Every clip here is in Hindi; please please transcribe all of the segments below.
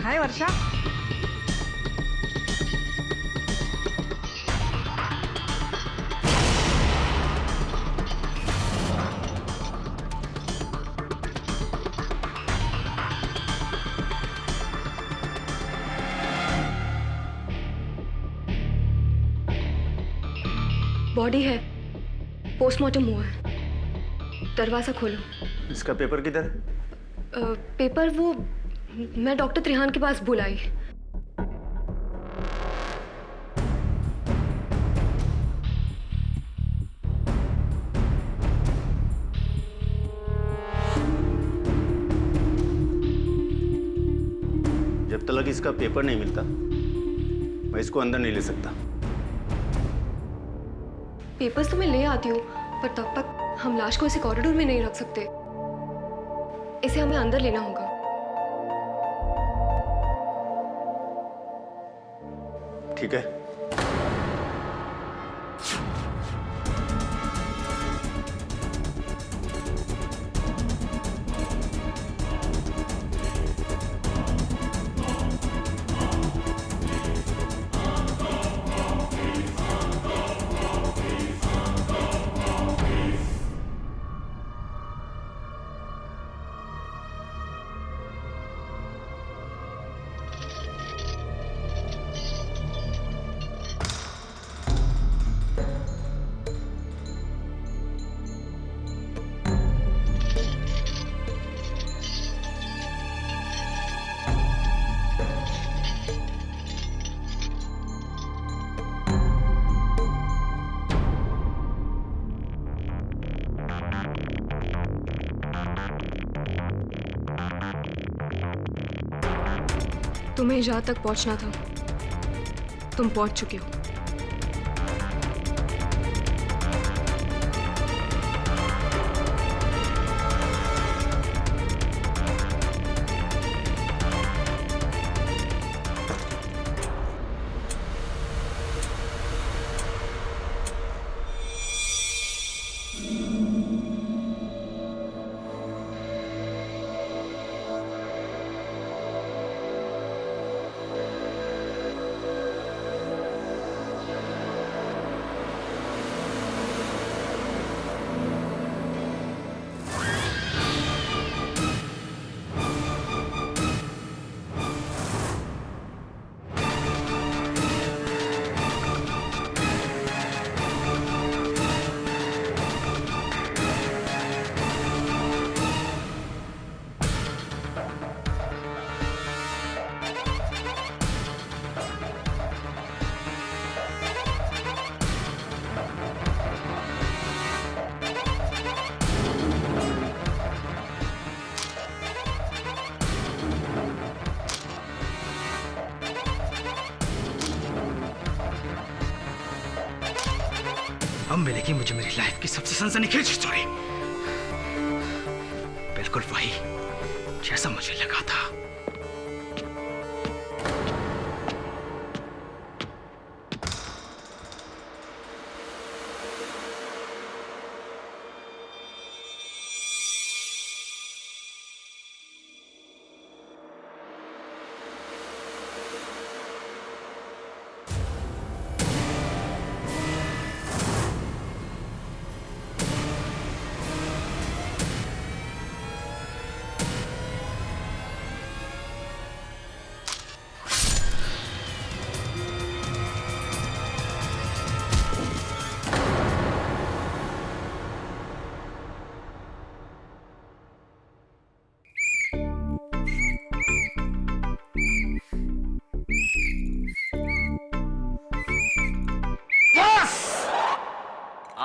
हाय वर्षा। बॉडी है, पोस्टमार्टम हुआ है। दरवाजा खोलो। इसका पेपर किधर है? पेपर वो मैं डॉक्टर त्रिहान के पास बुलाई। जब तक इसका पेपर नहीं मिलता मैं इसको अंदर नहीं ले सकता। पेपर्स तो मैं ले आती हूँ, पर तब तक हम लाश को ऐसे कॉरिडोर में नहीं रख सकते। इसे हमें अंदर लेना होगा। ठीक है। तुम्हें जहाँ तक पहुँचना था तुम पहुँच चुके हो। अब मिलेगी मुझे मेरी लाइफ की सबसे सनसनीखेज स्टोरी। बिल्कुल वही जैसा मुझे लगा था।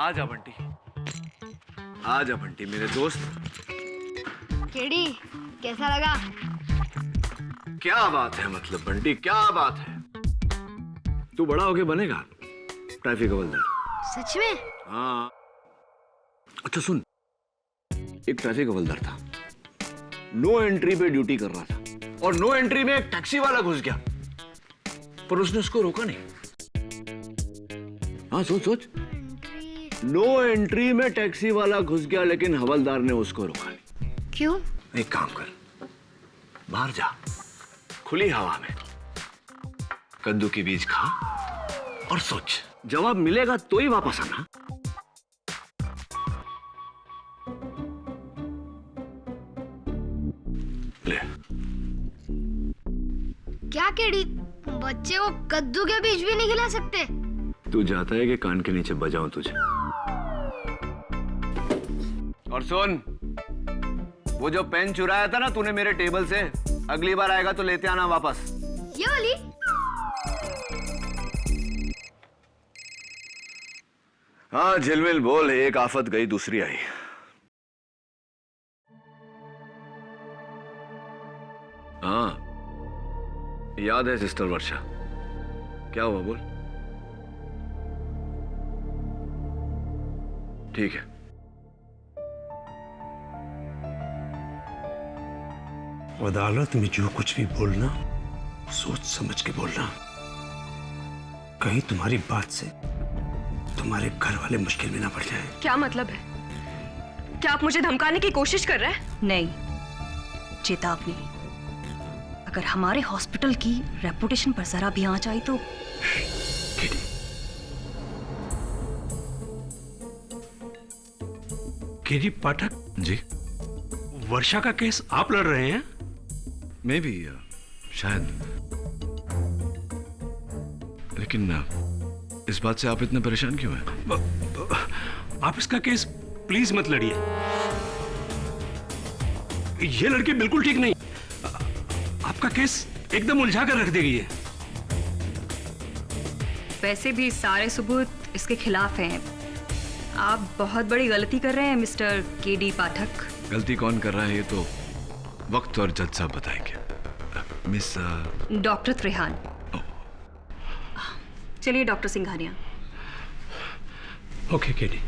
आजा बंटी, आजा बंटी मेरे दोस्त। केडी, कैसा लगा? क्या बात है, मतलब बंटी क्या बात है। तू बड़ा होके बनेगा ट्रैफिक हवलदार। सच में? हाँ। अच्छा सुन, एक ट्रैफिक हवलदार था, नो एंट्री पे ड्यूटी कर रहा था और नो एंट्री में एक टैक्सी वाला घुस गया, पर उसने उसको रोका नहीं। हाँ सोच सोच, नो एंट्री में टैक्सी वाला घुस गया लेकिन हवलदार ने उसको रोका नहीं। क्यों? एक काम कर, बाहर जा, खुली हवा में कद्दू के बीज खा और सोच, जवाब मिलेगा तो ही वापस आना। ले। क्या केडी, बच्चे को कद्दू के बीज भी नहीं खिला सकते? तू जाता है कि कान के नीचे बजाऊं तुझे? और सुन, वो जो पेन चुराया था ना तूने मेरे टेबल से, अगली बार आएगा तो लेते आना वापस। ये वाली? हाँ झिलमिल बोल, एक आफत गई दूसरी आई। हाँ याद है सिस्टर वर्षा, क्या हुआ बोल। ठीक है, अदालत में जो कुछ भी बोलना सोच समझ के बोलना। कहीं तुम्हारी बात से तुम्हारे घर वाले मुश्किल में ना पड़ जाए। क्या मतलब है? क्या आप मुझे धमकाने की कोशिश कर रहे हैं? नहीं, चेतावनी। अगर हमारे हॉस्पिटल की रेपुटेशन पर जरा भी आंच आई तो। केडी पाठक जी। वर्षा का केस आप लड़ रहे हैं? मैं भी शायद, लेकिन इस बात से आप इतने परेशान क्यों हैं? आप इसका केस प्लीज मत लड़िए। ये लड़की बिल्कुल ठीक नहीं। आपका केस एकदम उलझा कर रख देगी ये। वैसे भी सारे सबूत इसके खिलाफ हैं। आप बहुत बड़ी गलती कर रहे हैं मिस्टर केडी पाठक। गलती कौन कर रहा है ये तो वक्त और जज साहब बताएंगे। Miss doctor Trehan. चलिए डॉक्टर सिंघानिया। Okay KD.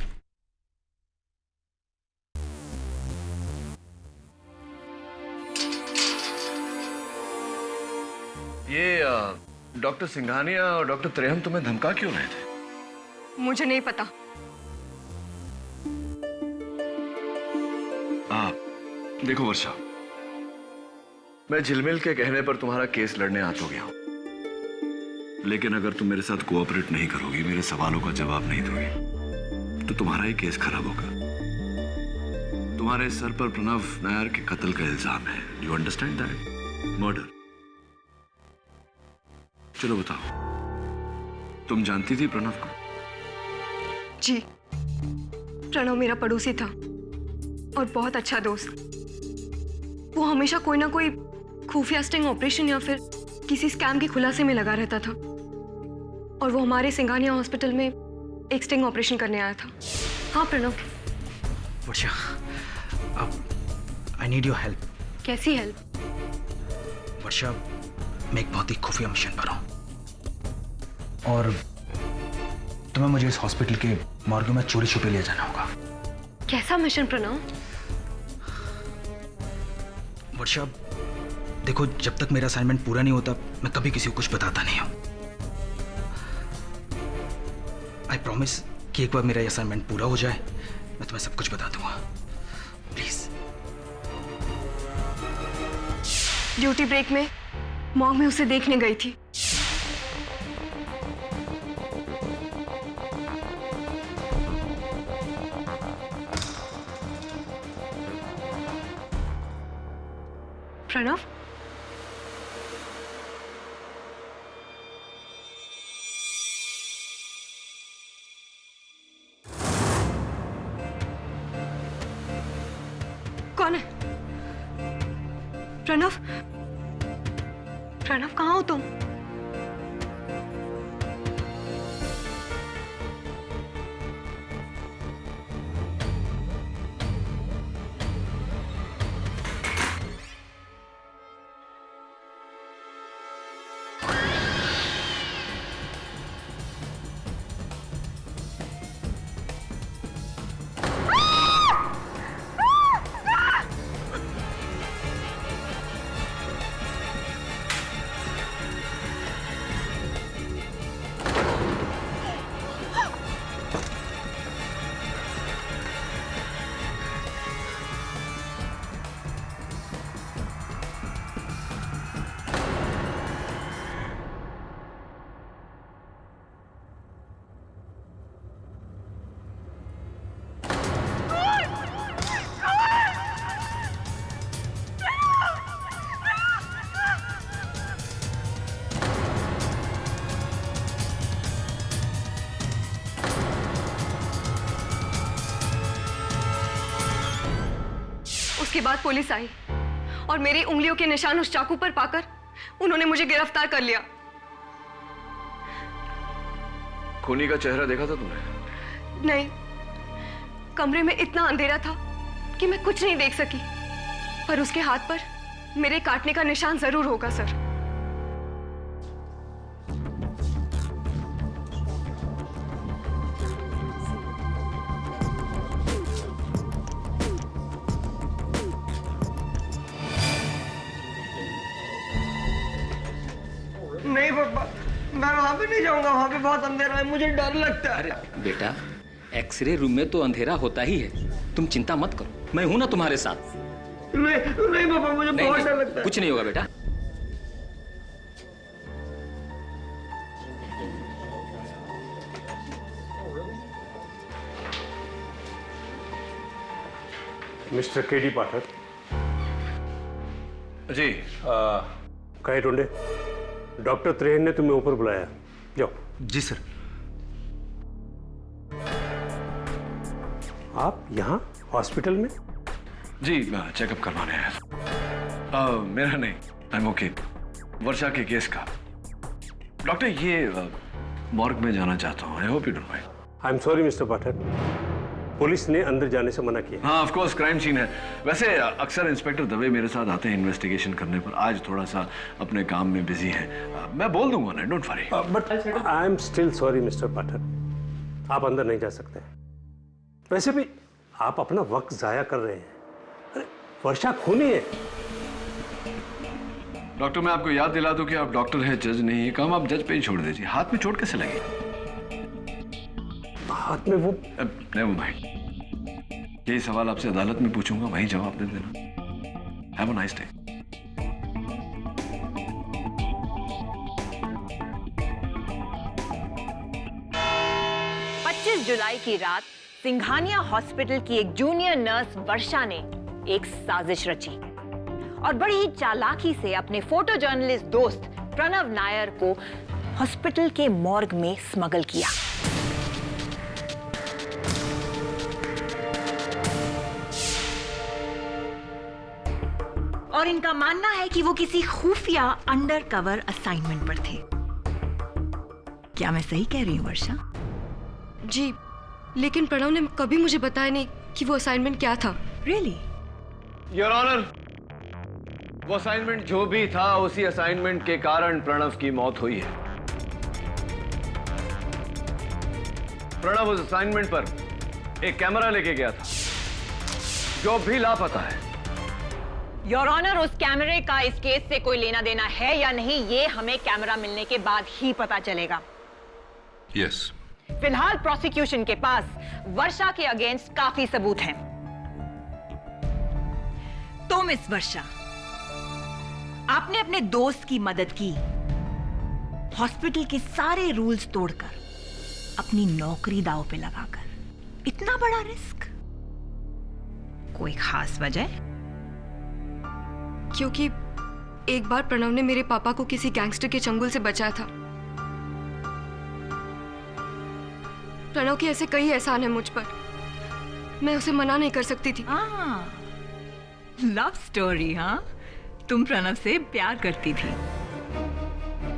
ये डॉक्टर सिंघानिया और डॉक्टर त्रेहन तुम्हें धमका क्यों रहे थे? मुझे नहीं पता। देखो वर्षा, मैं झिलमिल के कहने पर तुम्हारा केस लड़ने आ तो गया हूं, लेकिन अगर तुम मेरे साथ कोऑपरेट नहीं करोगी, मेरे सवालों का जवाब नहीं दोगी, तो तुम्हारा ही केस खराब होगा। तुम्हारे सर पर प्रणव नायर के कत्ल का इल्जाम है। You understand that? मर्डर। चलो बताओ, तुम जानती थी प्रणव को? जी, प्रणव मेरा पड़ोसी था और बहुत अच्छा दोस्त। वो हमेशा कोई ना कोई खुफिया स्टिंग ऑपरेशन या फिर किसी स्कैम के खुलासे में लगा रहता था, और वो हमारे सिंघानिया हॉस्पिटल में एक स्टिंग ऑपरेशन करने आया था। हाँ प्रणव। वर्षा, आई नीड योर हेल्प। कैसी हेल्प? वर्षा, मैं एक बहुत ही खुफिया मिशन पर हूं और तुम्हें मुझे इस हॉस्पिटल के मॉर्ग में चोरी छुपे ले जाना होगा। कैसा मिशन प्रणव? वर्षा, देखो, जब तक मेरा असाइनमेंट पूरा नहीं होता मैं कभी किसी को कुछ बताता नहीं हूं। आई प्रॉमिस कि एक बार मेरा असाइनमेंट पूरा हो जाए मैं तुम्हें सब कुछ बता दूंगा। प्लीज। ड्यूटी ब्रेक में मॉर्ग में उसे देखने गई थी। प्रणव, कौन है? प्रणव, प्रणव कहाँ हो तुम? उसके बाद पुलिस आई और मेरी उंगलियों के निशान उस चाकू पर पाकर उन्होंने मुझे गिरफ्तार कर लिया। खूनी का चेहरा देखा था तुमने? नहीं, कमरे में इतना अंधेरा था कि मैं कुछ नहीं देख सकी, पर उसके हाथ पर मेरे काटने का निशान जरूर होगा सर। नहीं पापा, मैं वहां पे नहीं जाऊंगा, वहां पे बहुत अंधेरा है, मुझे डर लगता है। बेटा, एक्सरे रूम में तो अंधेरा होता ही है, तुम चिंता मत करो, मैं हूं ना तुम्हारे साथ। नहीं पापा, मुझे बहुत डर लगता है। कुछ नहीं होगा बेटा। Mister KD Pathak ji. कहे टुंडे, डॉक्टर त्रेहन ने तुम्हें ऊपर बुलाया, जाओ। जी सर। आप यहाँ हॉस्पिटल में? जी चेकअप करवाने आया। मेरा नहीं, आई एम ओके। वर्षा के केस का। डॉक्टर ये मॉर्ग में जाना चाहता हूँ, I hope you don't mind. I am sorry mister Pathak, police ने अंदर जाने से मना किया। हाँ ऑफ कोर्स, क्राइम सीन है। वैसे अक्सर इंस्पेक्टर दवे मेरे साथ आते हैं इन्वेस्टिगेशन करने पर, आज थोड़ा सा अपने काम में बिजी हैं। मैं बोल दूंगा ना, don't worry. But I am still sorry mister Pathak, आप अंदर नहीं जा सकते। वैसे भी आप अपना वक्त जाया कर रहे हैं। अरे वर्षा खूनी है। डॉक्टर मैं आपको याद दिला दूं कि आप डॉक्टर हैं, जज नहीं है। काम आप जज पे ही छोड़ दीजिए। हाथ में चोट कैसे लगी? हाथ में वो नेवर माइंड, यही सवाल आपसे अदालत में पूछूंगा, वहीं जवाब दे देना। Have a nice day. जुलाई की रात सिंघानिया हॉस्पिटल की एक जूनियर नर्स वर्षा ने एक साजिश रची और बड़ी ही चालाकी से अपने फोटो जर्नलिस्ट दोस्त प्रणव नायर को हॉस्पिटल के मॉर्ग में स्मगल किया। और इनका मानना है कि वो किसी खुफिया अंडरकवर असाइनमेंट पर थे। क्या मैं सही कह रही हूं वर्षा? जी, लेकिन प्रणव ने कभी मुझे बताया नहीं कि वो असाइनमेंट क्या था। Really? योर ऑनर, वो असाइनमेंट जो भी था, उसी असाइनमेंट के कारण प्रणव की मौत हुई है। प्रणव उस असाइनमेंट पर एक कैमरा लेके गया था जो भी लापता है। योर ऑनर, उस कैमरे का इस केस से कोई लेना देना है या नहीं, ये हमें कैमरा मिलने के बाद ही पता चलेगा। यस। फिलहाल प्रोसिक्यूशन के पास वर्षा के अगेंस्ट काफी सबूत हैं। तो मिस वर्षा, आपने अपने दोस्त की मदद की, हॉस्पिटल के सारे रूल्स तोड़कर, अपनी नौकरी दांव पे लगाकर। इतना बड़ा रिस्क? कोई खास वजह? क्योंकि एक बार प्रणव ने मेरे पापा को किसी गैंगस्टर के चंगुल से बचाया था। प्रणव के ऐसे कई एहसान है मुझ पर, मैं उसे मना नहीं कर सकती थी। Love story? हाँ, तुम प्रणव से प्यार करती थी?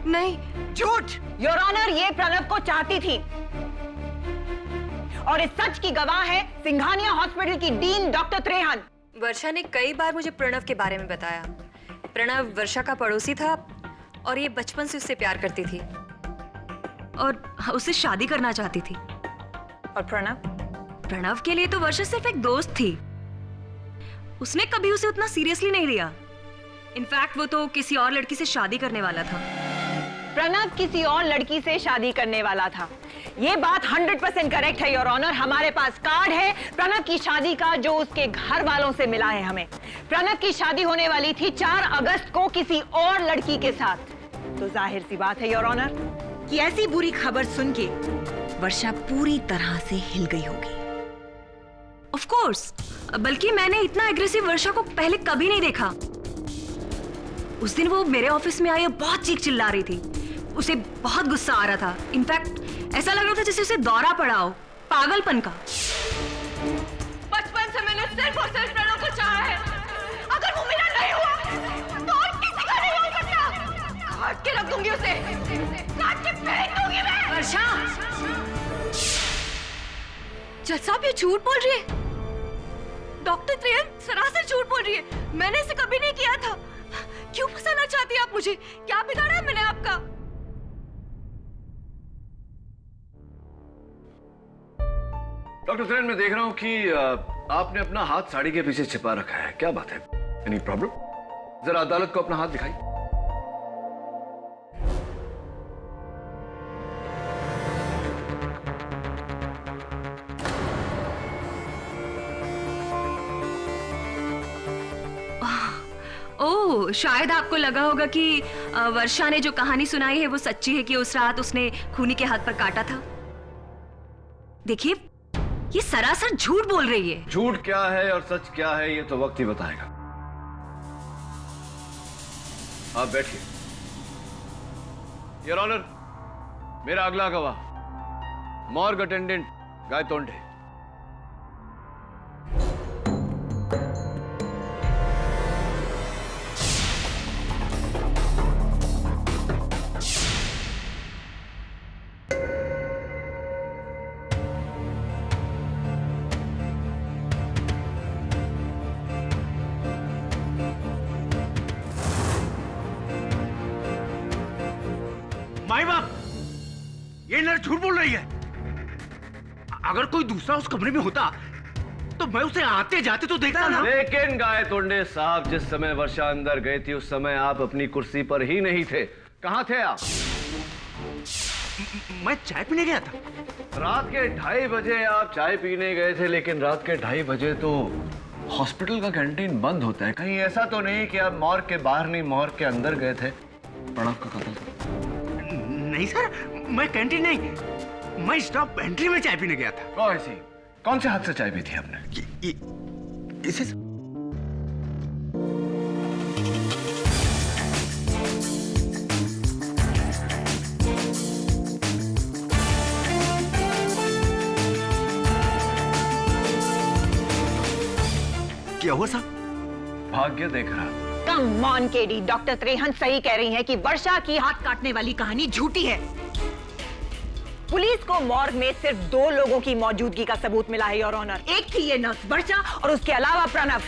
नहीं। झूठ! योर ऑनर, ये प्रणव को चाहती थी और इस सच की गवाह है सिंघानिया हॉस्पिटल की डीन डॉक्टर त्रेहन। वर्षा ने कई बार मुझे प्रणव के बारे में बताया। प्रणव वर्षा का पड़ोसी था और ये बचपन से उससे प्यार करती थी और उससे शादी करना चाहती थी। और प्रणव के लिए तो वर्षा सिर्फ एक दोस्त थी। उसने कभी उसे उतना सीरियसली नहीं लिया। इनफैक्ट वो तो किसी और लड़की से शादी करने वाला था। प्रणव किसी और लड़की से शादी करने वाला था, ये बात 100% करेक्ट है योर ऑनर। हमारे पास कार्ड है प्रणव की शादी का जो उसके घर वालों से मिला है हमें। प्रणव की शादी होने वाली थी 4 अगस्त को किसी और लड़की के साथ। तो जाहिर सी बात है योर ऑनर कि ऐसी बुरी खबर सुन के वर्षा पूरी तरह से हिल गई होगी। ऑफ कोर्स, बल्कि मैंने इतना एग्रेसिव वर्षा को पहले कभी नहीं देखा। उस दिन वो मेरे ऑफिस में आई और बहुत चीख चिल्ला रही थी। उसे बहुत गुस्सा आ रहा था। इनफैक्ट ऐसा लग रहा था जैसे उसे दौरा पड़ा हो, पागलपन का। बचपन से मैंने सिर्फ और सिर्फ प्रणव को चाहा है। झूठ बोल रही है। डॉक्टर त्रेहन सरासर झूठ बोल रही है। मैंने इसे कभी नहीं किया था। क्यों फंसाना चाहती हैं आप मुझे? क्या बिगाड़ा है मैंने आपका? डॉक्टर त्रेन, मैं देख रहा हूं कि आपने अपना हाथ साड़ी के पीछे छिपा रखा है। क्या बात है? Any problem? जरा अदालत को अपना हाथ दिखाइए। ओह, शायद आपको लगा होगा कि वर्षा ने जो कहानी सुनाई है वो सच्ची है कि उस रात उसने खूनी के हाथ पर काटा था। देखिए, ये सरासर झूठ बोल रही है। झूठ क्या है और सच क्या है ये तो वक्त ही बताएगा। आप बैठिए। योर ऑनर, मेरा अगला गवाह मॉर्ग अटेंडेंट गायतोंडे। माई बाप, ये नर झूठ बोल रही है। अगर कोई दूसरा उस कमरे में होता तो मैं उसे आते जाते तो देखता ना। लेकिन गायतोंडे साहब, जिस समय वर्षा अंदर गई थी उस समय आप अपनी कुर्सी पर ही नहीं थे। कहां थे आप? मैं चाय पीने गया था। रात के 2:30 बजे आप चाय पीने गए थे, लेकिन रात के 2:30 बजे तो हॉस्पिटल का कैंटीन बंद होता है। कहीं ऐसा तो नहीं कि आप मॉर्ग के बाहर नहीं मॉर्ग के अंदर गए थे? प्रणव का कत्ल। नहीं सर, मैं कैंटीन नहीं, मैं स्टॉप एंट्री में चाय पीने गया था। ऐसी कौन से हाथ से चाय पी थी आपने? इसे क्या हुआ साहब? भाग्य देख रहा। Come on KD, doctor Trehan सही कह रही हैं कि वर्षा की हाथ काटने वाली कहानी झूठी है। पुलिस को मॉर्ग में सिर्फ 2 लोगों की मौजूदगी का सबूत मिला है, योर ऑनर। एक थी ये नर्स वर्षा और उसके अलावा प्रणव।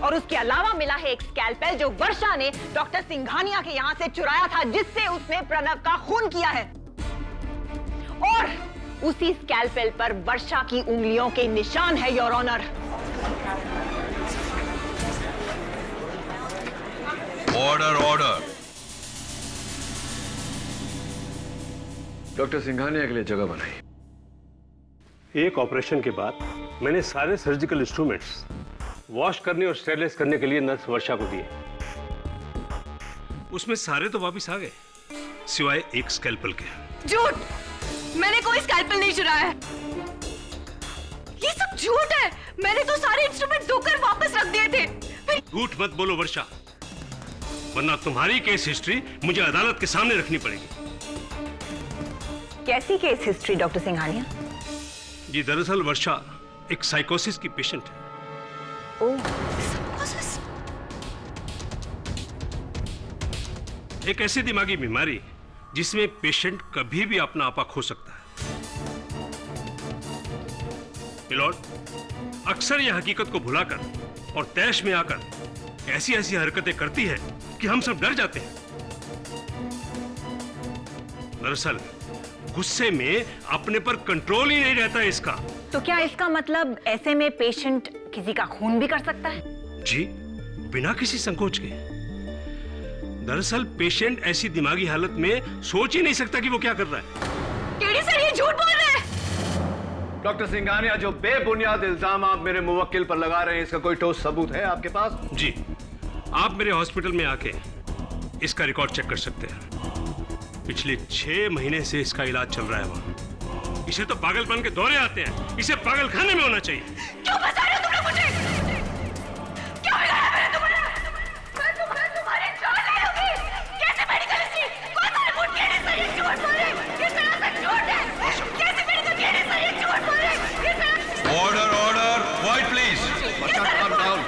और उसके अलावा मिला है एक स्कैल्पेल जो वर्षा ने डॉक्टर सिंघानिया के यहाँ से चुराया था, जिससे उसने प्रणव का खून किया है। और उसी स्कैल्पेल पर वर्षा की उंगलियों के निशान है, your honour. Order order. Doctor Singhania के लिए जगह बनाई। एक ऑपरेशन के बाद मैंने सारे सर्जिकल इंस्ट्रूमेंट्स वॉश करने और स्टेरलाइज करने के लिए नर्स वर्षा को दिए। उसमें सारे तो वापस आ गए, सिवाय एक स्कैल्पल के। झूठ! मैंने कोई स्कैल्पल नहीं चुराया है। ये सब झूठ है। मैंने तो सारे इंस्ट्रूमेंट्स धोकर वापस रख दिए थे। झूठ मत बोलो वर्षा, वरना तुम्हारी केस हिस्ट्री मुझे अदालत के सामने रखनी पड़ेगी। कैसी केस हिस्ट्री डॉक्टर सिंघानिया? जी, दरअसल वर्षा एक साइकोसिस की पेशेंट है। ओह, साइकोसिस? एक ऐसी दिमागी बीमारी जिसमें पेशेंट कभी भी अपना आपा खो सकता है। मिलॉर्ड, अक्सर यह हकीकत को भुलाकर और तैश में आकर ऐसी ऐसी हरकतें करती है कि हम सब डर जाते हैं। दरअसल गुस्से में अपने पर कंट्रोल ही नहीं रहता है इसका। तो क्या इसका मतलब ऐसे में पेशेंट किसी का खून भी कर सकता है? जी, बिना किसी संकोच के। दरअसल पेशेंट ऐसी दिमागी हालत में सोच ही नहीं सकता कि वो क्या कर रहा है। केडी सर, ये झूठ बोल रहे हैं। डॉक्टर सिंघानिया, जो बेबुनियाद इल्जाम आप मेरे मुवक्किल पर लगा रहे हैं, इसका कोई ठोस सबूत है आपके पास? जी, आप मेरे हॉस्पिटल में आके इसका रिकॉर्ड चेक कर सकते हैं। पिछले 6 महीने से इसका इलाज चल रहा है वहाँ। इसे तो पागलपन के दौरे आते हैं, इसे पागलखाने में होना चाहिए। क्यों फंसा रहे हो तुम लोग मुझे? क्या बिगाड़ा मैंने तुम्हारा? मैं तुम्हारी जान ले लूंगी। कैसे मेडिकल हिस्ट्री? कौन सा रिपोर्ट? केडी सर, ये झूठ बोल रहे हैं। ये सरासर झूठ है। कैसे मेडिकल? केडी सर, ये झूठ बोल रहे हैं। ये सरासर। Order order, quiet please. Varsha, calm down।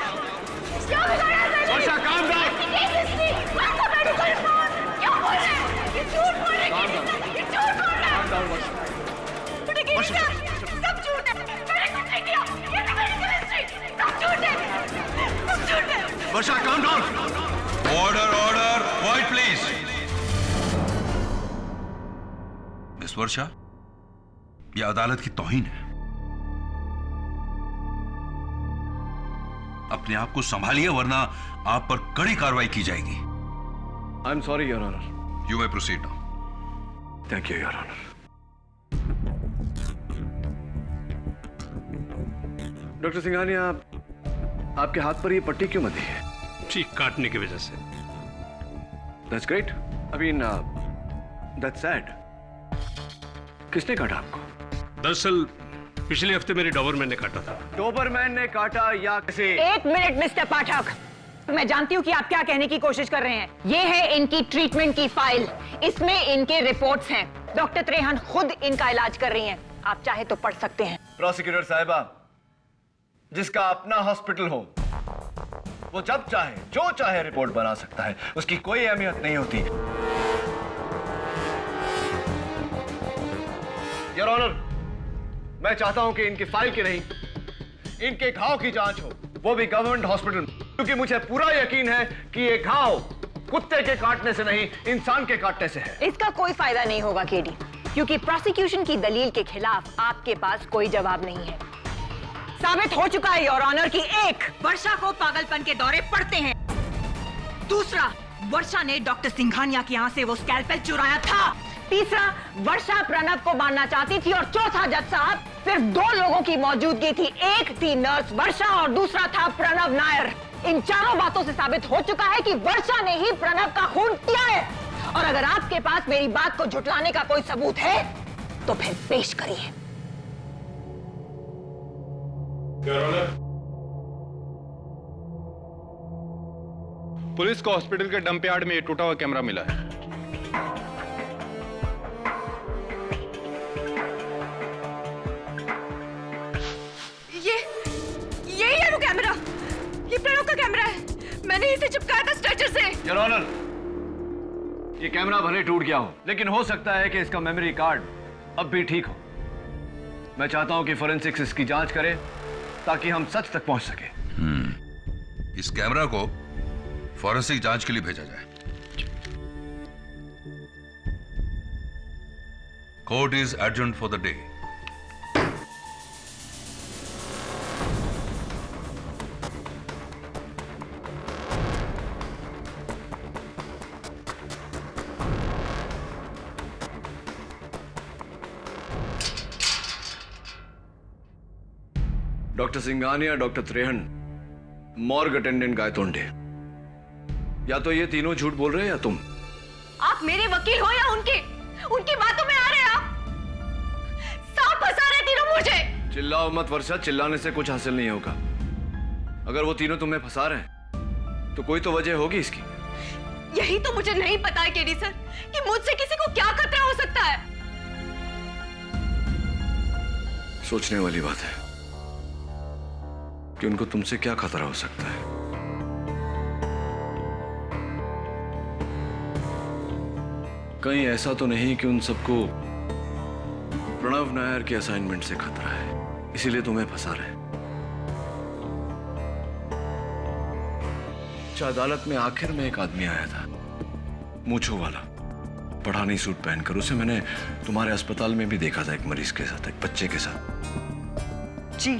क्या बिगाड़ा है मैंने? वर्षा, calm down। केडी हिस्ट्री, कौन सा मेडिकल रिपोर्ट? क्या बोल रहे हैं? ये झूठ बोल रहे हैं। ये झूठ बोल रहे हैं। सब झूठ है। मैंने कुछ नहीं किया। Varsha calm down. Order order quiet please. Miss Varsha, यह अदालत की तौहीन है। अपने आप को संभालिए वरना आप पर कड़ी कार्रवाई की जाएगी। I am sorry your honour. You may proceed now. Thank you your honour. Doctor Singhania, आपके हाथ पर ये पट्टी क्यों बंधी है? चीख काटने की वजह से। That's great. I mean that's sad. किसने काटा आपको? दरअसल पिछले हफ्ते मेरे डॉबरमैन ने काटा था। डोबरमैन ने काटा या किसी? एक मिनट मिस्टर पाठक, मैं जानती हूँ कि आप क्या कहने की कोशिश कर रहे हैं। ये है इनकी ट्रीटमेंट की फाइल, इसमें इनके रिपोर्ट्स हैं। डॉक्टर त्रेहन खुद इनका इलाज कर रही हैं। आप चाहे तो पढ़ सकते हैं। प्रोसिक्यूटर साहिबा, जिसका अपना हॉस्पिटल हो वो जब चाहे जो चाहे रिपोर्ट बना सकता है, उसकी कोई अहमियत नहीं होती। योर ऑनर, मैं चाहता हूं कि इनकी फाइल की नहीं, इनके घाव की जांच हो, वो भी गवर्नमेंट हॉस्पिटल, क्योंकि मुझे पूरा यकीन है कि ये घाव कुत्ते के काटने से नहीं, इंसान के काटने से है। इसका कोई फायदा नहीं होगा केडी, क्योंकि प्रोसिक्यूशन की दलील के खिलाफ आपके पास कोई जवाब नहीं है। साबित हो चुका है योर ऑनर कि एक, वर्षा को पागलपन के दौरे पड़ते हैं। दूसरा, वर्षा ने डॉक्टर सिंघानिया के यहाँ से वो स्कैल्पेल चुराया था। तीसरा, वर्षा प्रणव को मारना चाहती थी। और चौथा जज साहब, सिर्फ 2 लोगों की मौजूदगी थी। एक थी नर्स वर्षा और दूसरा था प्रणव नायर। इन चारों बातों से साबित हो चुका है कि वर्षा ने ही प्रणव का खून किया है। और अगर आपके पास मेरी बात को झुटलाने का कोई सबूत है तो फिर पेश करिए। पुलिस को हॉस्पिटल के डंप यार्ड में टूटा हुआ कैमरा मिला है। ये है वो कैमरा। ये प्रणव का कैमरा है। मैंने इसे चिपकाया था स्ट्रेचर से। योर ऑनर, ये कैमरा भले टूट गया हो, लेकिन हो सकता है कि इसका मेमोरी कार्ड अब भी ठीक हो। मैं चाहता हूं कि फोरेंसिक्स इसकी जांच करे ताकि हम सच तक पहुंच सके। इस कैमरा को फॉरेंसिक जांच के लिए भेजा जाए। Court is adjourned for the day. Doctor Singhania, doctor Trehan, morgue attendant Gaitonde, या तो ये तीनों झूठ बोल रहे हैं या तुम। आप मेरे वकील हो या उनकी बातों में आ रहे हैं। आप सांप फंसा रहे तीनों मुझे। चिल्लाओ मत वर्षा, चिल्लाने से कुछ हासिल नहीं होगा। अगर वो तीनों तुम्हें फंसा रहे हैं तो कोई तो वजह होगी इसकी। यही तो मुझे नहीं पता है केडी सर कि मुझसे किसी को क्या खतरा हो सकता है। सोचने वाली बात है कि उनको तुमसे क्या खतरा हो सकता है। कहीं ऐसा तो नहीं कि उन सबको प्रणव नायर के असाइनमेंट से खतरा है, इसीलिए तुम्हें फंसा रहे। अदालत में आखिर में एक आदमी आया था, मूंछों वाला, पठानी सूट पहनकर। उसे मैंने तुम्हारे अस्पताल में भी देखा था, एक मरीज के साथ, एक बच्चे के साथ। जी,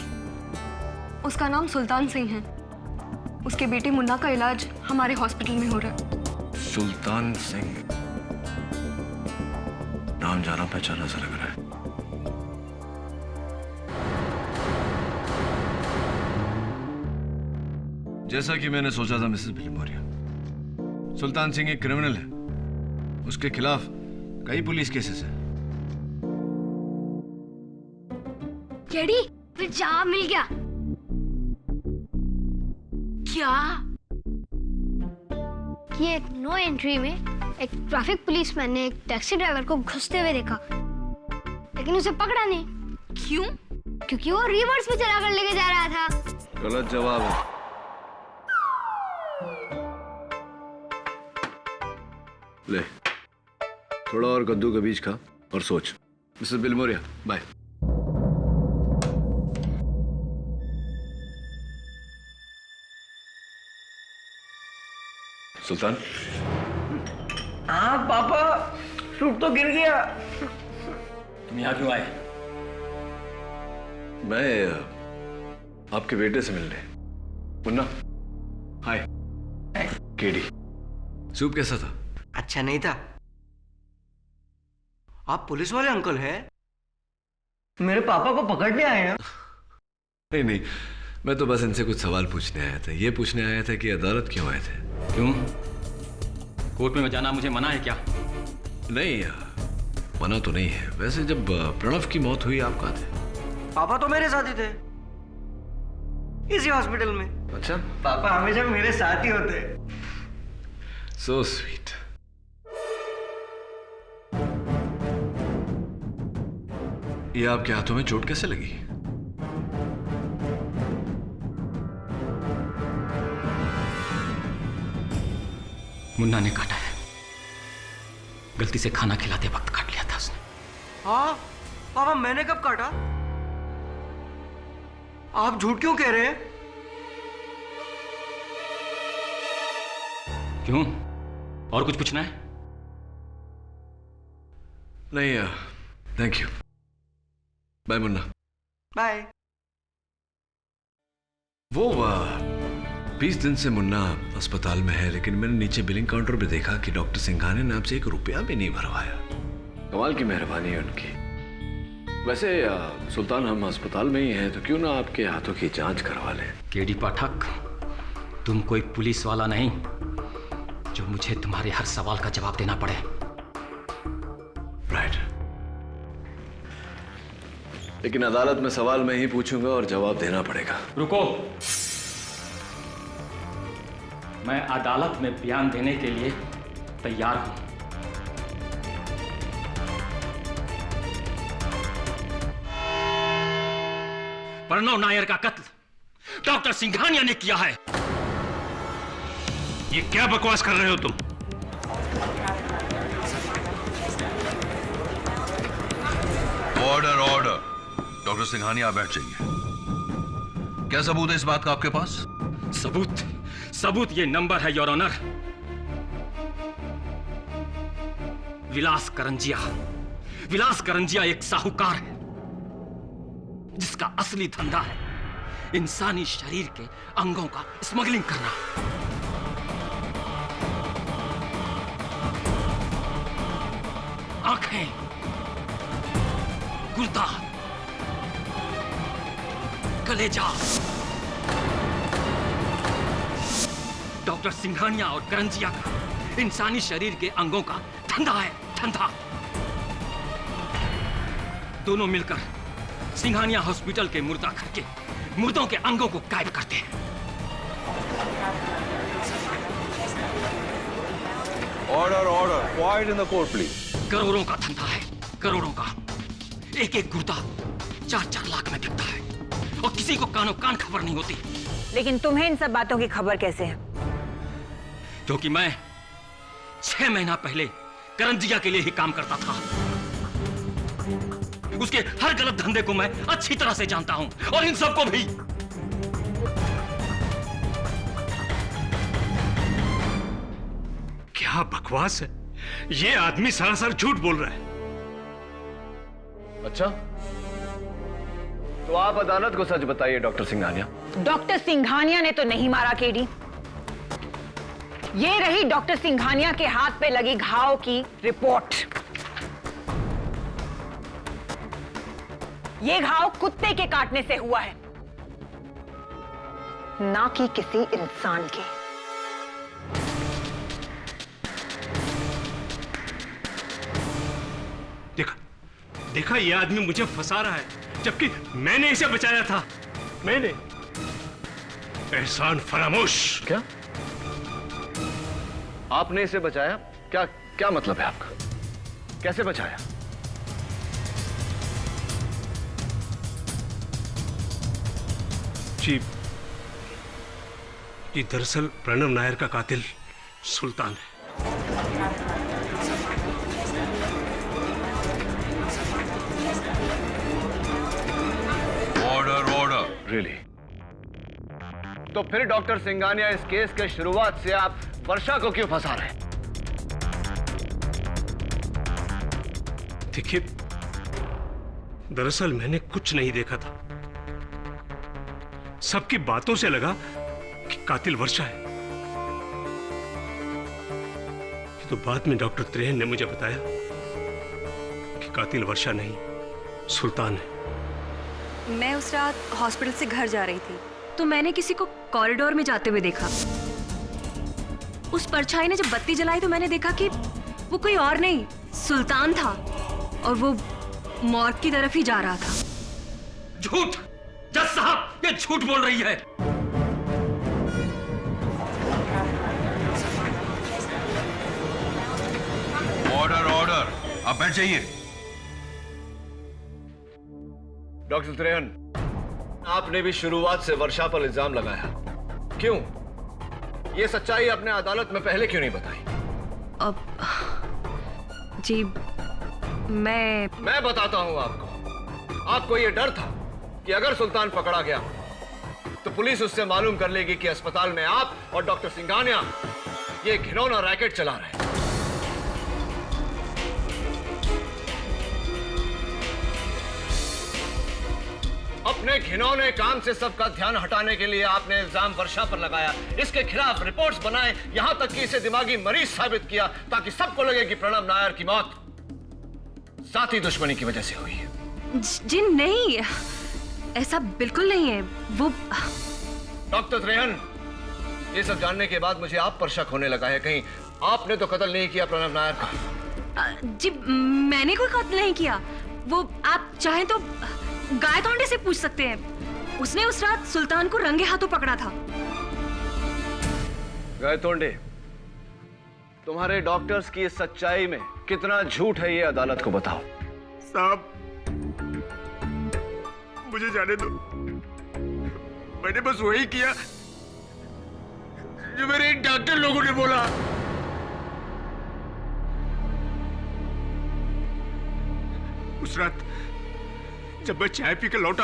उसका नाम सुल्तान सिंह है। उसके बेटे मुन्ना का इलाज हमारे हॉस्पिटल में हो रहा है। सुल्तान सिंह, नाम जाना पहचाना सा लग रहा है। जैसा कि मैंने सोचा था मिसेस बिलिमोरिया, सुल्तान सिंह एक क्रिमिनल है। उसके खिलाफ कई पुलिस केसेस हैं। केडी, फिर जवाब मिल गया। क्या? कि एक नो एंट्री में एक ट्रैफिक पुलिसमैन ने एक टैक्सी ड्राइवर को घुसते हुए देखा, लेकिन उसे पकड़ा नहीं। क्यों? क्योंकि वो रिवर्स में चलाकर लेके जा रहा था। गलत जवाब है। ले, थोड़ा और कद्दू का बीज खा और सोच। Mrs Bilimoria, bye. सुल्तान, हाँ पापा, सूट तो गिर गया। तुम यहाँ क्यों आए? मैं आपके बेटे से मिलने। मुन्ना, हाय। केडी, सूप कैसा था? अच्छा नहीं था। आप पुलिस वाले अंकल हैं? मेरे पापा को पकड़ने आए हैं? नहीं नहीं, मैं तो बस इनसे कुछ सवाल पूछने आया था। ये पूछने आया था कि अदालत क्यों आए थे? क्यों? कोर्ट में जाना मुझे मना है क्या? नहीं, मना तो नहीं है। वैसे जब प्रणव की मौत हुई आप कहाँ थे? पापा तो मेरे साथ ही थे, इसी हॉस्पिटल में। अच्छा, पापा हमेशा मेरे साथ ही होते। So sweet. ये आपके हाथों में चोट कैसे लगी? मुन्ना ने काटा है। गलती से खाना खिलाते वक्त काट लिया था उसने। हाँ पापा, मैंने कब काटा? आप झूठ क्यों कह रहे हैं? क्यों? और कुछ पूछना है? नहीं, thank you. Bye Munna. Bye. वो 20 दिन से मुन्ना अस्पताल में है, लेकिन मैंने नीचे बिलिंग काउंटर पे देखा कि डॉक्टर सिंघानिया ने आपसे 1 रुपया भी नहीं भरवाया। कमाल की मेहरबानी है उनकी। वैसे सुल्तान, हम अस्पताल में ही हैं, तो क्यों ना आपके हाथों की जांच करवा लें? केडी पाठक, तुम कोई पुलिस वाला नहीं जो मुझे तुम्हारे हर सवाल का जवाब देना पड़े। राइट। लेकिन अदालत में सवाल मैं ही पूछूंगा और जवाब देना पड़ेगा। रुको, मैं अदालत में बयान देने के लिए तैयार हूं। प्रणव नायर का कत्ल डॉक्टर सिंघानिया ने किया है। ये क्या बकवास कर रहे हो तुम? Order order. डॉक्टर सिंघानिया, आप बैठ जाइए। क्या सबूत है इस बात का आपके पास? सबूत ये नंबर है योर ऑनर। विलास करंजिया एक साहूकार है जिसका असली धंधा है इंसानी शरीर के अंगों का स्मगलिंग करना। आंखें, गुर्दा, कलेजा। डॉक्टर सिंघानिया और करंजिया का इंसानी शरीर के अंगों का धंधा है, धंधा। दोनों मिलकर सिंघानिया हॉस्पिटल के मुर्दा घर के मुर्दों के अंगों को गायब करते हैं। Order order. Quite in the court please. करोड़ों का धंधा है, करोड़ों का। एक एक गुर्दा 4-4 लाख में बिकता है और किसी को कानो कान खबर नहीं होती। लेकिन तुम्हें इन सब बातों की खबर कैसे है? क्योंकि मैं 6 महीना पहले करंजिया के लिए ही काम करता था। उसके हर गलत धंधे को मैं अच्छी तरह से जानता हूं और इन सबको भी। क्या बकवास है? ये आदमी सरासर झूठ बोल रहा है। अच्छा, तो आप अदालत को सच बताइए डॉक्टर सिंघानिया। डॉक्टर सिंघानिया ने तो नहीं मारा केडी। ये रही डॉक्टर सिंघानिया के हाथ पे लगी घाव की रिपोर्ट। ये घाव कुत्ते के काटने से हुआ है, ना कि किसी इंसान के। देखा, ये आदमी मुझे फंसा रहा है, जबकि मैंने इसे बचाया था। मैंने। एहसान फरामोश। क्या? आपने इसे बचाया? क्या मतलब है आपका? कैसे बचाया? जी, दरअसल प्रणव नायर का कातिल सुल्तान है। Order order. रियली? तो फिर डॉक्टर सिंघानिया, इस केस के शुरुआत से आप वर्षा को क्यों फंसा रहे? देखिए, दरअसल मैंने कुछ नहीं देखा था। सबकी बातों से लगा कि कातिल वर्षा है। तो बाद में डॉक्टर त्रेहन ने मुझे बताया कि कातिल वर्षा नहीं, सुल्तान है। मैं उस रात हॉस्पिटल से घर जा रही थी तो मैंने किसी को कॉरिडोर में जाते हुए देखा। उस परछाई ने जब बत्ती जलाई तो मैंने देखा कि वो कोई और नहीं, सुल्तान था और वो मॉर्ग की तरफ ही जा रहा था। झूठ! जज साहब, ये झूठ बोल रही है। ऑर्डर ऑर्डर, आप बैठ जाइए। डॉक्टर त्रेहन, आपने भी शुरुआत से वर्षा पर इल्जाम लगाया। क्यों? ये सच्चाई आपने अदालत में पहले क्यों नहीं बताई? अब जी मैं बताता हूं आपको। आपको ये डर था कि अगर सुल्तान पकड़ा गया तो पुलिस उससे मालूम कर लेगी कि अस्पताल में आप और डॉक्टर सिंघानिया ये घिनौना रैकेट चला रहे हैं। अपने घिनौने काम से सबका ध्यान हटाने के लिए आपने इल्जाम वर्षा पर लगाया, इसके खिलाफ रिपोर्ट्स बनाए, यहां तक कि इसे दिमागी मरीज साबित किया ताकि सबको लगे कि प्रणव नायर की मौत साथी दुश्मनी की वजह से हुई है। जी नहीं, ऐसा बिल्कुल नहीं है। वो डॉक्टर त्रेहन, ये सब जानने के बाद मुझे आप पर शक होने लगा है। कहीं आपने तो कत्ल नहीं किया प्रणव नायर का? जी मैंने कोई कत्ल नहीं किया। वो आप चाहें तो गायतोंडे से पूछ सकते हैं। उसने उस रात सुल्तान को रंगे हाथों पकड़ा था। गायतोंडे, तुम्हारे डॉक्टर्स की इस सच्चाई में कितना झूठ है ये अदालत को बताओ। साहब, मुझे जाने दो। मैंने बस वही किया जो मेरे डॉक्टर लोगों ने बोला। उस रात जब मैं चाय पी के लौटा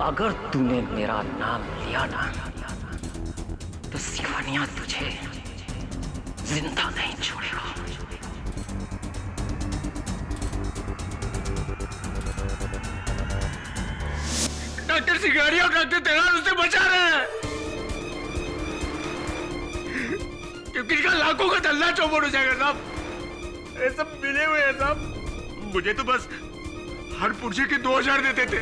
अगर तूने मेरा नाम लिया ना तो सिंघानिया तुझे जिंदा नहीं छोड़ेगा। डॉक्टर सिंघानिया और डॉक्टर त्रेहन उससे बचा रहे हैं क्योंकि इनका लाखों का धंधा चौपट हो जाएगा साहब। ये सब मिले हुए हैं साहब। मुझे तो बस हर पुर्जे के 2000 देते थे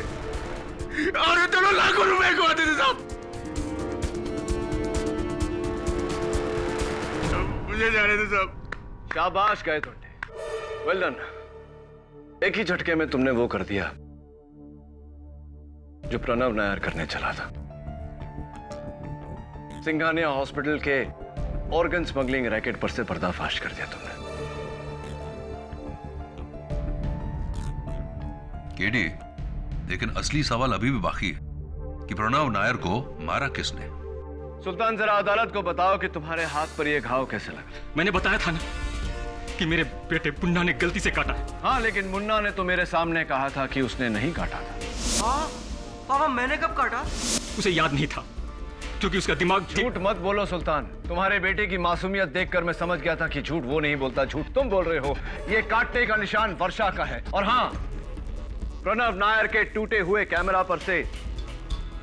और ये दोनों लाखों रुपए कमाते थे साहब। मुझे जाने दे साहब। शाबाश गायतोंडे, वेल डन। एक ही झटके में तुमने वो कर दिया जो प्रणव नायर करने चला था। सिंघानिया हॉस्पिटल के ऑर्गन स्मगलिंग रैकेट पर से पर्दाफाश कर दिया तुमने। केडी, लेकिन असली सवाल अभी भी बाकी है कि प्रणव नायर को मारा किसने? सुल्तान, जरा अदालत को बताओ कि तुम्हारे हाथ पर यह घाव कैसे लगा? मैंने बताया था ना कि मेरे बेटे मुन्ना ने गलती से काटा है। हाँ, लेकिन मुन्ना ने तो मेरे सामने कहा था कि उसने नहीं काटा था। हाँ पापा, मैंने कब काटा? उसे याद नहीं था क्योंकि उसका दिमाग। झूठ मत बोलो सुल्तान। तुम्हारे बेटे की मासूमियत देखकर मैं समझ गया था कि झूठ वो नहीं बोलता, झूठ तुम बोल रहे हो। ये काटने का निशान वर्षा का है। और हाँ, प्रणव नायर के टूटे हुए कैमरा पर से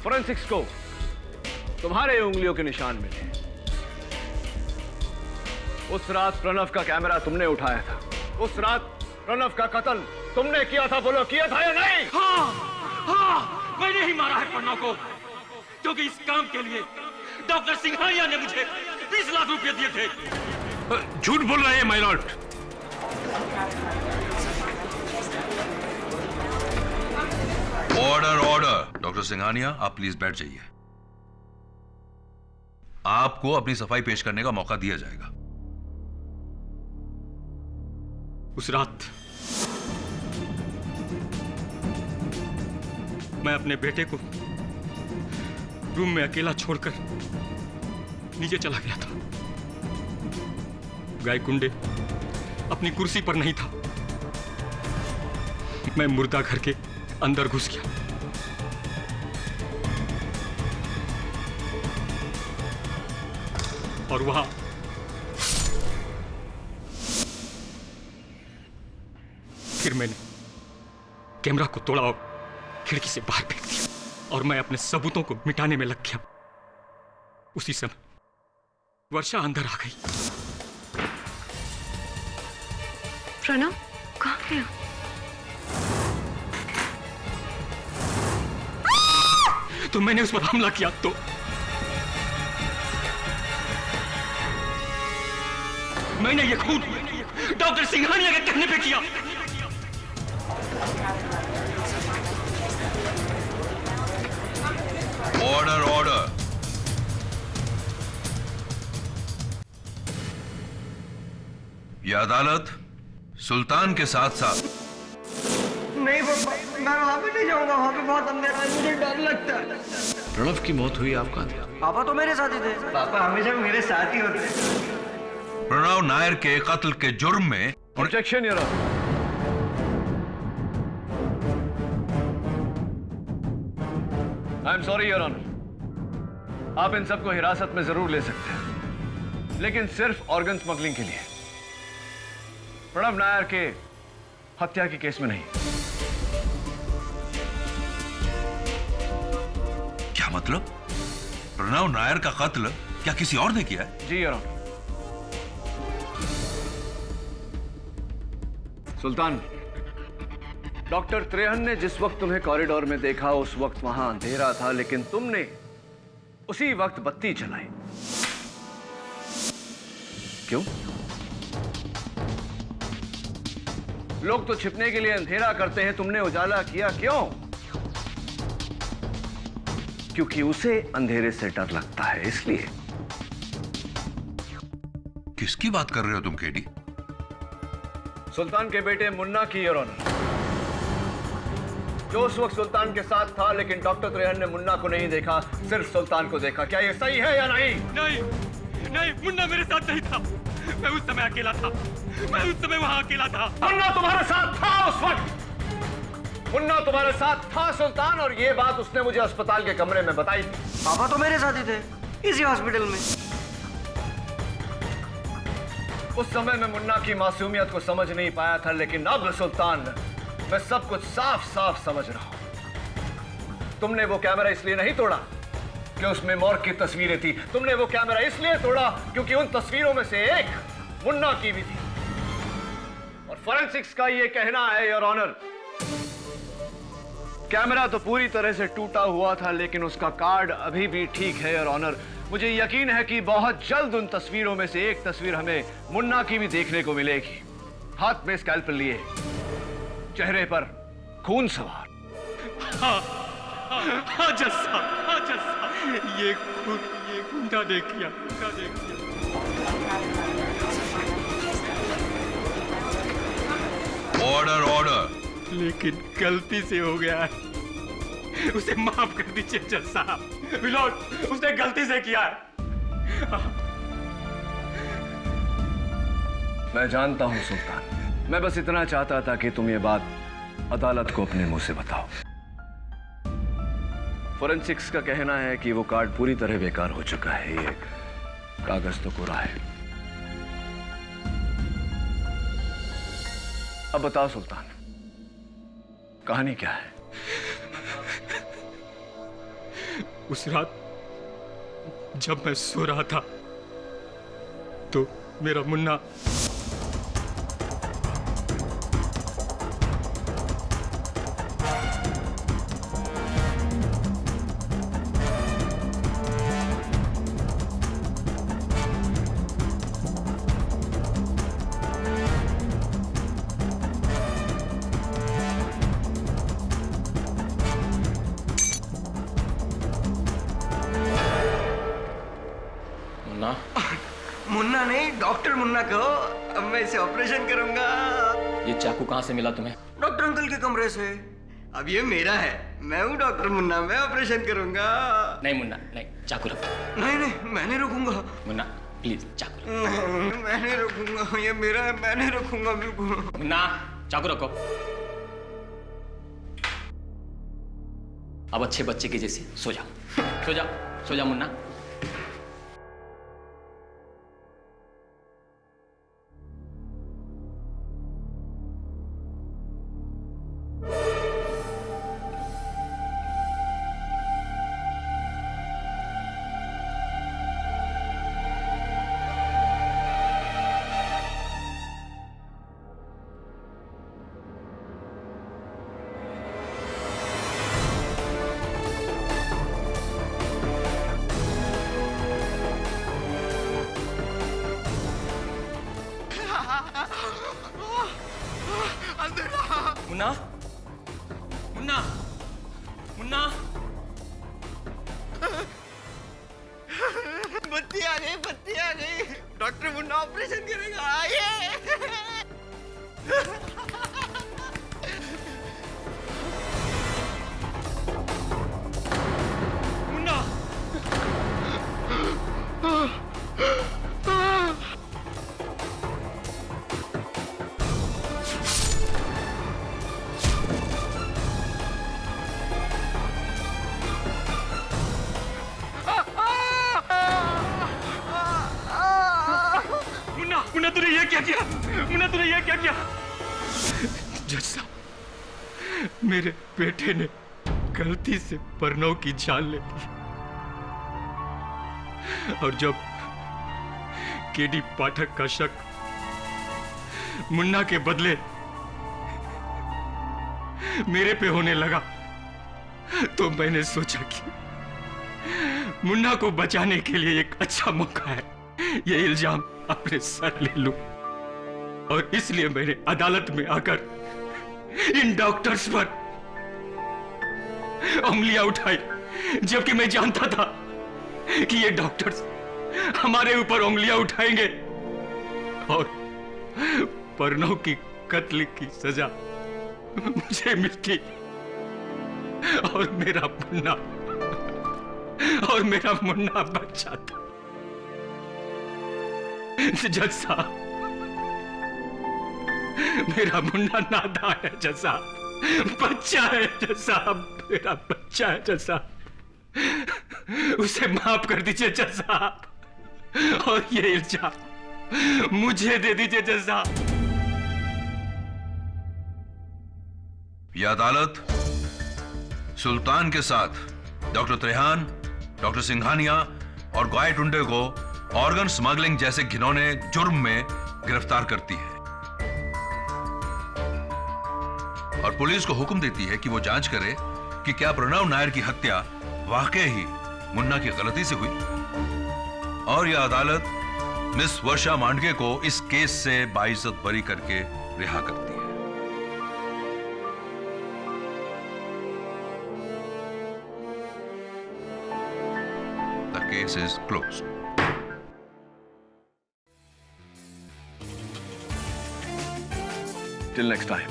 फोरेंसिक्स को तुम्हारे उंगलियों के निशान मिले। उस रात प्रणव का कैमरा तुमने उठाया था। उस रात प्रणव का कत्ल तुमने किया था। बोलो, किया था या नहीं? हाँ, मैंने ही मारा है प्रणव को क्योंकि इस काम के लिए डॉक्टर सिंघानिया ने मुझे 20 लाख रुपए दिए थे। झूठ बोल रहे हैं my Lord. Order order. Doctor Singhania, आप प्लीज बैठ जाइए। आपको अपनी सफाई पेश करने का मौका दिया जाएगा। उस रात मैं अपने बेटे को रूम में अकेला छोड़कर नीचे चला गया था। गायकुंडे अपनी कुर्सी पर नहीं था मैं मुर्दा घर के अंदर घुस गया। और वहां फिर मैंने कैमरा को तोड़ा और खिड़की से बाहर फेंक दिया और मैं अपने सबूतों को मिटाने में लग गया। उसी समय वर्षा अंदर आ गई। प्रणव कहाँ गया? तो मैंने उस पर हमला किया तो मैंने ये खून डॉक्टर सिंघानिया के कहने पे किया। Order order. यह अदालत सुल्तान के साथ साथ नहीं पापा, मैं वहां पे नहीं जाऊंगा, वहां पे बहुत अंधेरा है, मुझे डर लगता है। प्रणव की मौत हुई आप कहाँ थे? पापा तो मेरे साथ ही थे। पापा हमेशा मेरे साथ ही होते। प्रणव नायर के कत्ल के जुर्म में objection your honour. I am sorry your honour. आप इन सबको हिरासत में जरूर ले सकते हैं, लेकिन सिर्फ ऑर्गन स्मगलिंग के लिए, प्रणव नायर के हत्या के केस में नहीं। क्या मतलब? प्रणव नायर का कत्ल क्या किसी और ने किया है? जी your honour. Sultan, doctor Trehan ने जिस वक्त तुम्हें कॉरिडोर में देखा उस वक्त वहां अंधेरा था, लेकिन तुमने उसी वक्त बत्ती जलाई। क्यों? लोग तो छिपने के लिए अंधेरा करते हैं, तुमने उजाला किया क्यों? क्योंकि उसे अंधेरे से डर लगता है, इसलिए। किसकी बात कर रहे हो तुम केडी? सुल्तान के बेटे मुन्ना की योर ऑनर, जो उस वक्त सुल्तान के साथ था, लेकिन डॉक्टर त्रेहन ने मुन्ना को नहीं देखा, सिर्फ सुल्तान को देखा। क्या ये सही है या नहीं? नहीं नहीं, मुन्ना मेरे साथ नहीं था। मैं उस समय अकेला था। मैं उस समय वहां अकेला था। मुन्ना तुम्हारे साथ था उस वक्त। मुन्ना तुम्हारे साथ था सुल्तान, और ये बात उसने मुझे अस्पताल के कमरे में बताई थी। पापा तो मेरे साथ ही थे, इसी हॉस्पिटल में। उस समय मैं मुन्ना की मासूमियत को समझ नहीं पाया था, लेकिन अब सुल्तान मैं सब कुछ साफ साफ समझ रहा हूं। तुमने वो कैमरा इसलिए नहीं तोड़ा कि उसमें मॉर्ग की तस्वीरें थी। तुमने वो कैमरा इसलिए तोड़ा क्योंकि उन तस्वीरों में से एक मुन्ना की भी थी। और फॉरेंसिक्स का ये कहना है योर ऑनर, कैमरा तो पूरी तरह से टूटा हुआ था, लेकिन उसका कार्ड अभी भी ठीक है योर ऑनर। मुझे यकीन है कि बहुत जल्द उन तस्वीरों में से एक तस्वीर हमें मुन्ना की भी देखने को मिलेगी। हाथ में स्कैल्पेल लिए, चेहरे पर खून सवार। हाँ जस्सा, हाँ जस्सा, ये गुंडा ने किया, गुंडा ने किया। Order order. लेकिन गलती से हो गया है, उसे माफ कर दीजिए जज साहब। विनोद, उसने गलती से किया है। मैं जानता हूं सुल्तान, मैं बस इतना चाहता था कि तुम ये बात अदालत को अपने मुंह से बताओ। फोरेंसिक्स का कहना है कि वो कार्ड पूरी तरह बेकार हो चुका है, ये कागज तो कोरा है। अब बताओ सुल्तान, कहानी क्या है? उस रात जब मैं सो रहा था तो मेरा मुन्ना मुन्ना नहीं, डॉक्टर मुन्ना कहो। अब मैं इसे ऑपरेशन करूंगा। ये चाकू कहाँ से मिला तुम्हें? डॉक्टर अंकल के कमरे से। अब ये मेरा है, मैं हूँ डॉक्टर मुन्ना, मैं ऑपरेशन करूंगा। नहीं मुन्ना, नहीं, चाकू रखो। नहीं नहीं, मैं नहीं रखूंगा। मुन्ना प्लीज चाकू रखो। मैं नहीं रखूंगा, ये मेरा है, मैं नहीं रखूंगा बिल्कुल। मुन्ना चाकू रखो। अब अच्छे बच्चे के जैसे सो जाओ, सो जाओ, सो जाओ मुन्ना। मुन्ना, मुन्ना, मुन्ना, बत्ती आ गई, बत्ती आ गई। डॉक्टर मुन्ना ऑपरेशन करेगा, आइए। मुन्ना, मुन्ना तूने ये क्या किया? मुन्ना तूने ये क्या किया? जज साहब, मेरे बेटे ने गलती से प्रणव की जान ले ली और जब केडी पाठक का शक मुन्ना के बदले मेरे पे होने लगा तो मैंने सोचा कि मुन्ना को बचाने के लिए एक अच्छा मौका है ये इल्जाम अपने सर ले लूं और इसलिए मैंने अदालत में आकर इन डॉक्टर्स पर उंगलियां उठाई, जबकि मैं जानता था कि ये डॉक्टर्स हमारे ऊपर उंगलियां उठाएंगे और प्रणव की कत्ल की सजा मुझे मिलती और मेरा मुन्ना बच जाता। जज साहब, मेरा मुन्ना नादान है जज साहब, बच्चा है जज साहब, मेरा बच्चा है जज साहब, उसे माफ कर दीजिए जज साहब और ये इल्जाम मुझे दे दीजिए जज साहब। यह अदालत सुल्तान के साथ डॉक्टर त्रेहान, डॉक्टर सिंघानिया और गॉय टुंडे को ऑर्गन स्मगलिंग जैसे घिनौने जुर्म में गिरफ्तार करती है और पुलिस को हुक्म देती है कि वो जांच करे कि क्या प्रणव नायर की हत्या वाकई ही मुन्ना की गलती से हुई। और यह अदालत मिस वर्षा मांडके को इस केस से बाइज्जत बरी करके रिहा करती है। The case is closed. Till next time.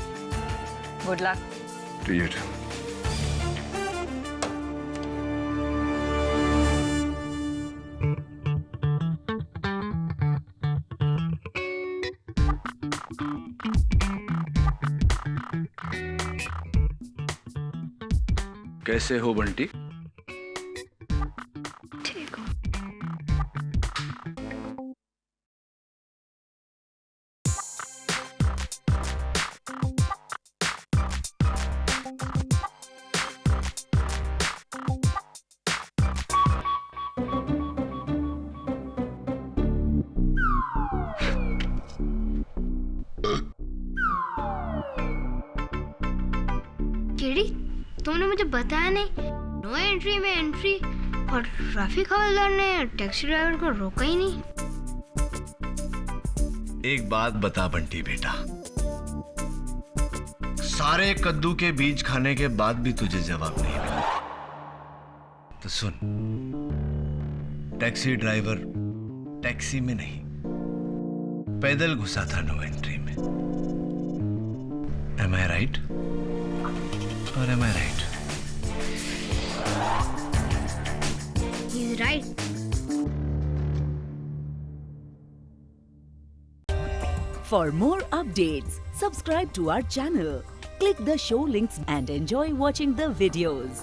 Good luck. To you too. कैसे हो बंटी? ठीक हो। केडी, तुमने मुझे बताया नहीं। नो एंट्री में एंट्री और ट्रैफिक हवलदार ने टैक्सी ड्राइवर को रोका ही नहीं। एक बात बता बंटी बेटा, सारे कद्दू के बीज खाने के बाद भी तुझे जवाब नहीं मिला तो सुन, टैक्सी ड्राइवर टैक्सी में नहीं पैदल घुसा था नो एंट्री में। Am I right? Or am I right? He's right. For more updates, subscribe to our channel, click the show links and enjoy watching the videos.